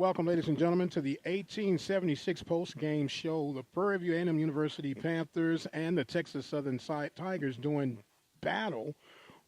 welcome, ladies and gentlemen, to the 1876 post-game show. The Prairie View A&M University Panthers and the Texas Southern Tigers doing battle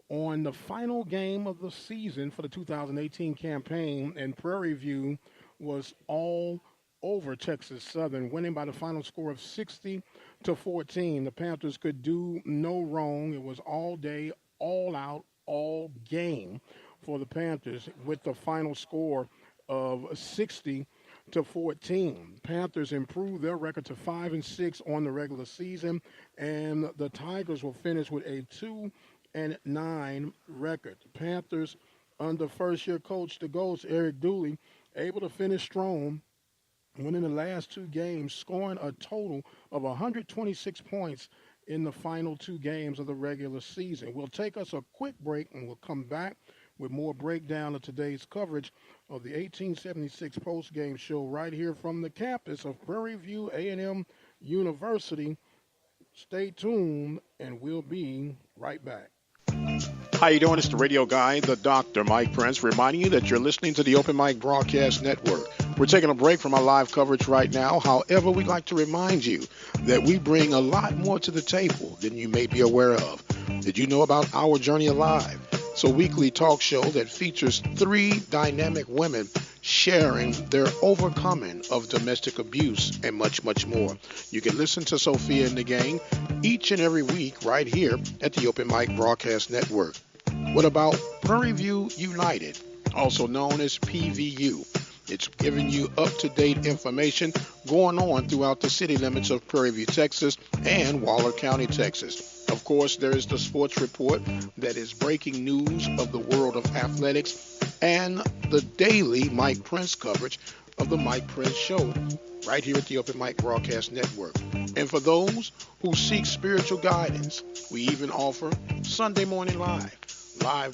on the final game of the season for the 2018 campaign, and Prairie View was all over Texas Southern, winning by the final score of 60-14. The Panthers could do no wrong. It was all day, all out, all game for the Panthers with the final score of 60-14. Panthers improved their record to 5-6 on the regular season, and the Tigers will finish with a 2-9 record. The Panthers, under first-year coach the Ghost, Eric Dooley, able to finish strong, winning the last two games, scoring a total of 126 points in the final two games of the regular season. We'll take us a quick break, and we'll come back with more breakdown of today's coverage of the 1876 post-game show right here from the campus of Prairie View A&M University. Stay tuned, and we'll be right back. How you doing? It's the radio guy, the Dr. Mike Prince, reminding you that you're listening to the Open Mic Broadcast Network. We're taking a break from our live coverage right now. However, we'd like to remind you that we bring a lot more to the table than you may be aware of. Did you know about Our Journey Alive? It's a weekly talk show that features three dynamic women sharing their overcoming of domestic abuse and much, much more. You can listen to Sophia and the gang each and every week right here at the Open Mic Broadcast Network. What about Prairie View United, also known as PVU? It's giving you up-to-date information going on throughout the city limits of Prairie View, Texas, and Waller County, Texas. Of course, there is the sports report that is breaking news of the world of athletics and the daily Mike Prince coverage of the Mike Prince Show right here at the Open Mic Broadcast Network. And for those who seek spiritual guidance, we even offer Sunday Morning live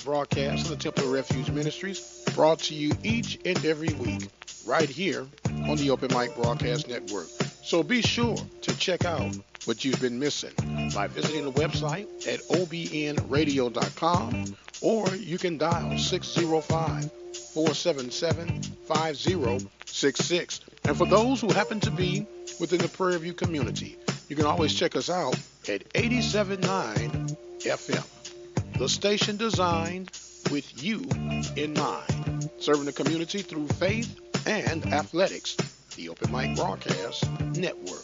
broadcasts of the Temple of Refuge Ministries, brought to you each and every week right here on the Open Mic Broadcast Network. So be sure to check out what you've been missing by visiting the website at obnradio.com, or you can dial 605-477-5066. And for those who happen to be within the Prairie View community, you can always check us out at 87.9 FM, the station designed with you in mind, serving the community through faith and athletics, the Open Mic Broadcast Network.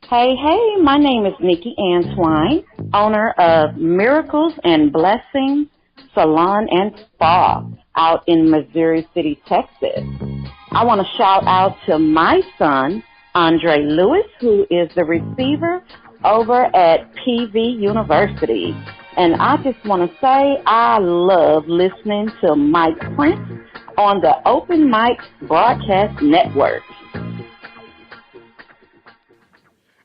Hey, my name is Nikki Antwine, owner of Miracles and Blessings Salon and Spa out in Missouri City, Texas. I want to shout out to my son, Andre Lewis, who is the receiver over at PV University. And I just want to say I love listening to Mike Prince on the Open Mic Broadcast Network.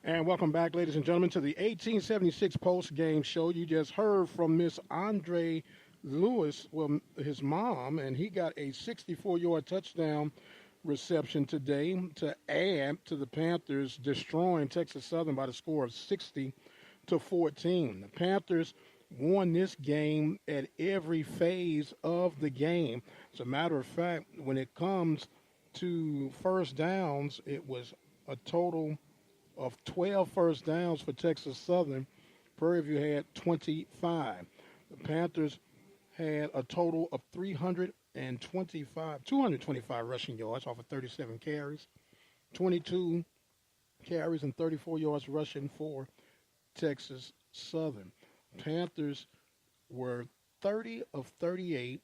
And welcome back, ladies and gentlemen, to the 1876 post-game show. You just heard from Miss Andre Lewis, well, his mom, and he got a 64-yard touchdown reception today to add to the Panthers destroying Texas Southern by the score of 60-14. The Panthers won this game at every phase of the game. As a matter of fact, when it comes to first downs, it was a total of 12 first downs for Texas Southern. Prairie View had 25. The Panthers had a total of 225 rushing yards off of 37 carries, 22 carries and 34 yards rushing for Texas Southern. Panthers were 30 of 38,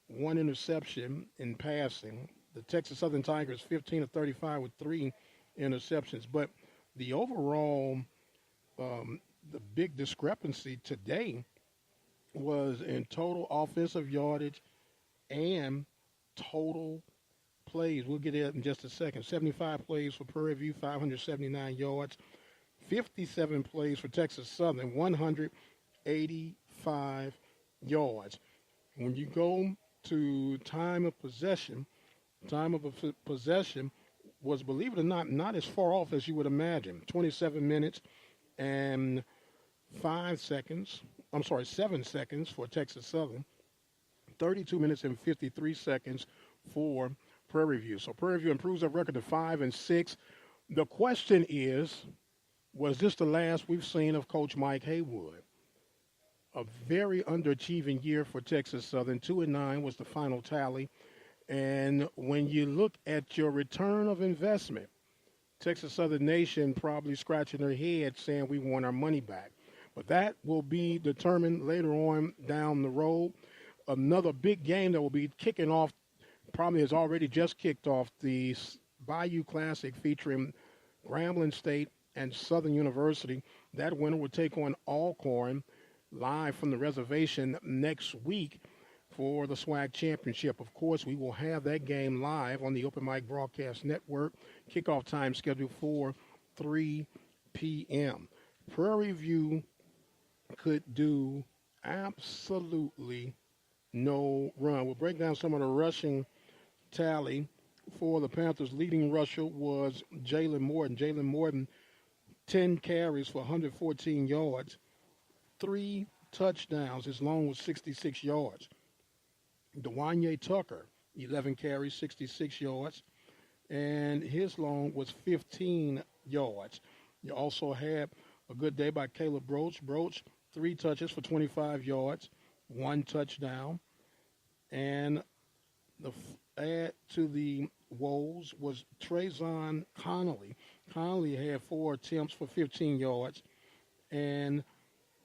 one interception in passing. The Texas Southern Tigers 15 of 35 with 3 interceptions. But the overall, the big discrepancy today was in total offensive yardage and total plays. We'll get it in just a second. 75 plays for Prairie View, 579 yards. 57 plays for Texas Southern, 185 yards. When you go to time of possession was, believe it or not as far off as you would imagine. 27 minutes and 5 seconds I'm sorry, 7 seconds for Texas Southern, 32 minutes and 53 seconds for Prairie View. So Prairie View improves their record to 5-6. The question is, was this the last we've seen of Coach Mike Haywood? A very underachieving year for Texas Southern. 2-9 was the final tally. And when you look at your return of investment, Texas Southern Nation probably scratching their head saying we want our money back. But that will be determined later on down the road. Another big game that will be kicking off, probably has already just kicked off, the Bayou Classic featuring Grambling State and Southern University. That winner will take on Alcorn live from the reservation next week for the SWAC Championship. Of course, we will have that game live on the Open Mic Broadcast Network. Kickoff time scheduled for 3 p.m. Prairie View could do absolutely no run. We'll break down some of the rushing tally for the Panthers. Leading rusher was Jalen Morton. Jalen Morton, 10 carries for 114 yards, 3 touchdowns. His long was 66 yards. Dewanye Tucker, 11 carries, 66 yards, and his long was 15 yards. You also had a good day by Caleb Broach. Broach, 3 touches for 25 yards, 1 touchdown. And the add to the woes was Trayvon Connolly. Connolly had 4 attempts for 15 yards, and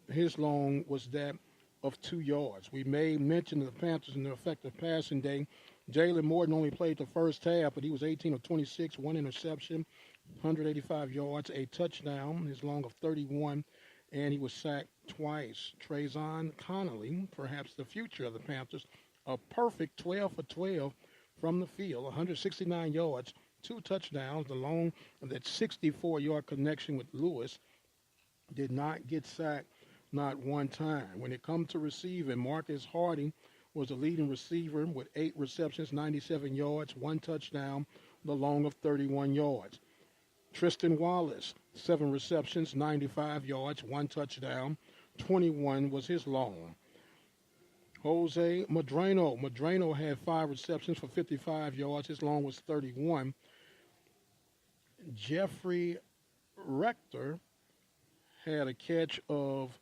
his long was that of 2 yards. We may mention the Panthers in their effective passing day. Jalen Morton only played the first half, but he was 18 of 26, 1 interception, 185 yards, a touchdown, his long of 31, and he was sacked twice. Trayvon Connolly, perhaps the future of the Panthers, a perfect 12 for 12 from the field, 169 yards, 2 touchdowns. The long of that 64-yard connection with Lewis did not get sacked not one time. When it comes to receiving, Marcus Harding was the leading receiver with 8 receptions, 97 yards, 1 touchdown, the long of 31 yards. Tristan Wallace, 7 receptions, 95 yards, 1 touchdown, 21 was his long. Jose Madrano had 5 receptions for 55 yards. His long was 31. Jeffrey Rector had a catch of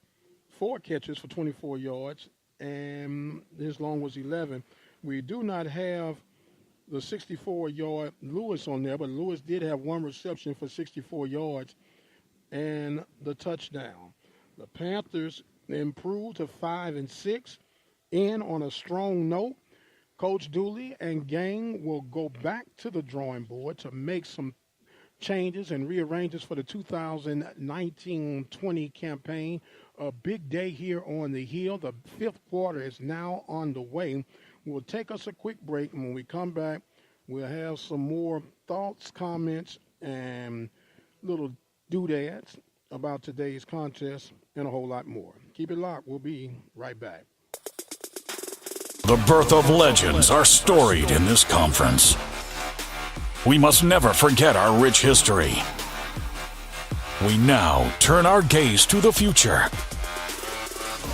4 catches for 24 yards, and his long was 11. We do not have the 64-yard Lewis on there, but Lewis did have 1 reception for 64 yards and the touchdown. The Panthers improved to 5-6. And on a strong note, Coach Dooley and gang will go back to the drawing board to make some changes and rearrangements for the 2019-20 campaign. A big day here on the Hill. The 5th quarter is now on the way. We'll take us a quick break, and when we come back, we'll have some more thoughts, comments, and little doodads about today's contest and a whole lot more. Keep it locked. We'll be right back. The birth of legends are storied in this conference. We must never forget our rich history. We now turn our gaze to the future.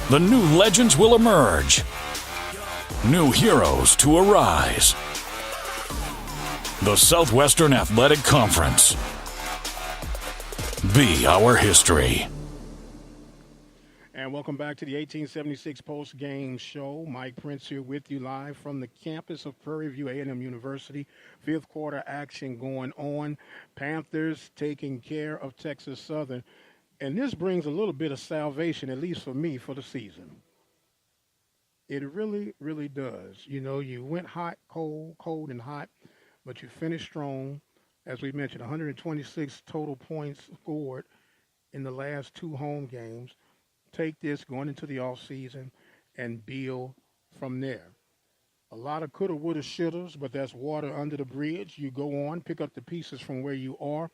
The new legends will emerge. New heroes to arise. The Southwestern Athletic Conference. Be our history. And welcome back to the 1876 post-game show. Mike Prince here with you live from the campus of Prairie View A&M University. 5th quarter action going on. Panthers taking care of Texas Southern. And this brings a little bit of salvation, at least for me, for the season. It really, really does. You know, you went hot, cold, cold and hot, but you finished strong. As we mentioned, 126 total points scored in the last 2 home games. Take this going into the offseason and build from there. A lot of coulda, woulda, shouldas, but that's water under the bridge. You go on, pick up the pieces from where you are,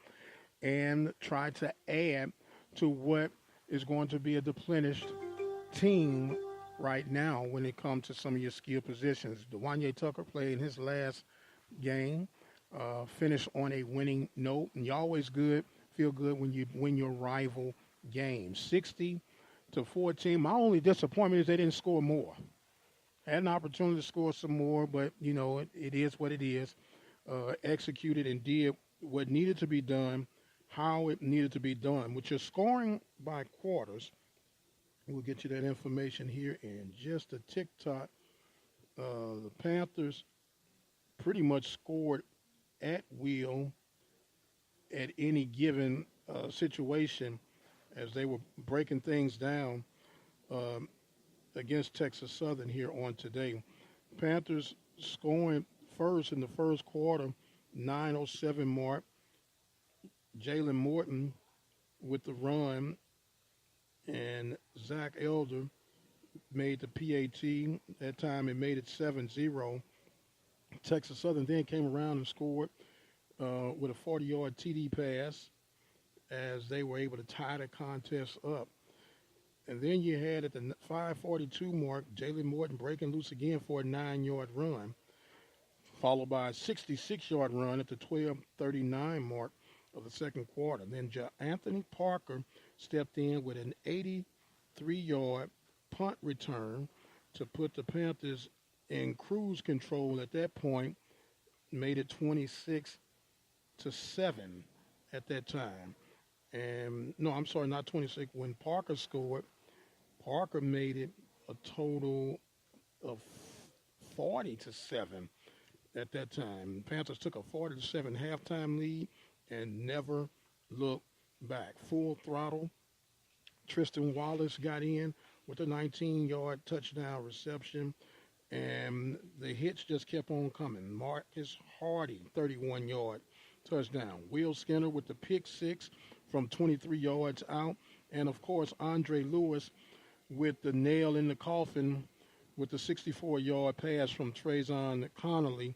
and try to add to what is going to be a depleted team right now when it comes to some of your skill positions. Dewanye Tucker played in his last game, finished on a winning note, and you always feel good when you win your rival game. 60 to 14. My only disappointment is they didn't score more. Had an opportunity to score some more, but it is what it is. Executed and did what needed to be done, how it needed to be done. With your scoring by quarters, we'll get you that information here in just a tick-tock. The Panthers pretty much scored at will at any given situation as they were breaking things down against Texas Southern here on today. Panthers scoring first in the first quarter, 9:07 mark. Jalen Morton with the run, and Zach Elder made the PAT. That time it made it 7-0. Texas Southern then came around and scored with a 40-yard TD pass as they were able to tie the contest up. And then you had at the 5:42 mark, Jalen Morton breaking loose again for a 9-yard run, followed by a 66-yard run at the 12:39 mark of the second quarter. Then Anthony Parker stepped in with an 83-yard punt return to put the Panthers in cruise control at that point, made it 26-7 at that time. And no, I'm sorry, not 26. When Parker scored, Parker made it a total of 40-7 at that time. Panthers took a 40-7 halftime lead and never looked back. Full throttle. Tristan Wallace got in with a 19-yard touchdown reception, and the hits just kept on coming. Marcus Hardy, 31-yard touchdown. Will Skinner with the pick six from 23 yards out, and of course Andre Lewis with the nail in the coffin with the 64-yard pass from Trayvon Connolly.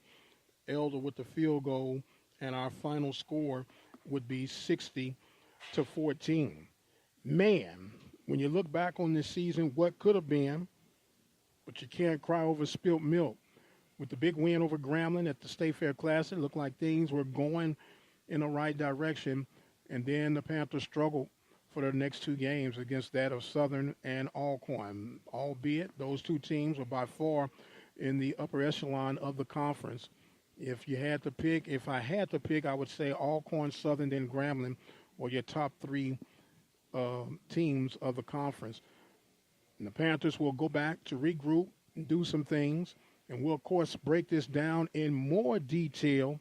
Elder with the field goal, and our final score would be 60-14. Man, when you look back on this season, what could have been, but you can't cry over spilt milk. With the big win over Grambling at the State Fair Classic, it looked like things were going in the right direction, and then the Panthers struggled for their next two games against that of Southern and Alcorn, albeit those two teams were by far in the upper echelon of the conference. If I had to pick, I would say Alcorn, Southern, then Grambling were your top three teams of the conference. And the Panthers will go back to regroup and do some things, and we'll, of course, break this down in more detail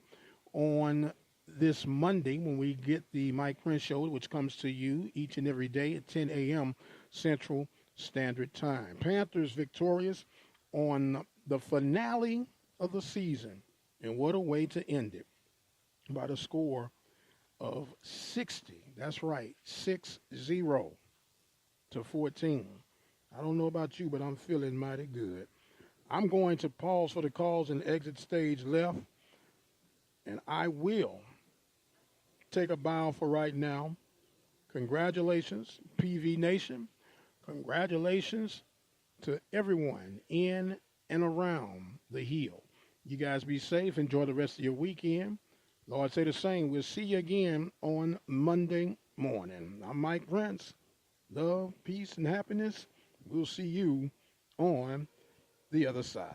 on this Monday when we get the Mike Prince Show, which comes to you each and every day at 10 a.m. Central Standard Time. Panthers victorious on the finale of the season, and what a way to end it, by the score of 60. That's right, 6-0 to 14. I don't know about you, but I'm feeling mighty good. I'm going to pause for the calls and exit stage left, and I will take a bow for right now. Congratulations, PV Nation. Congratulations to everyone in and around the Hill. You guys be safe. Enjoy the rest of your weekend. Lord say the same. We'll see you again on Monday morning. I'm Mike Prince. Love, peace, and happiness. We'll see you on the other side.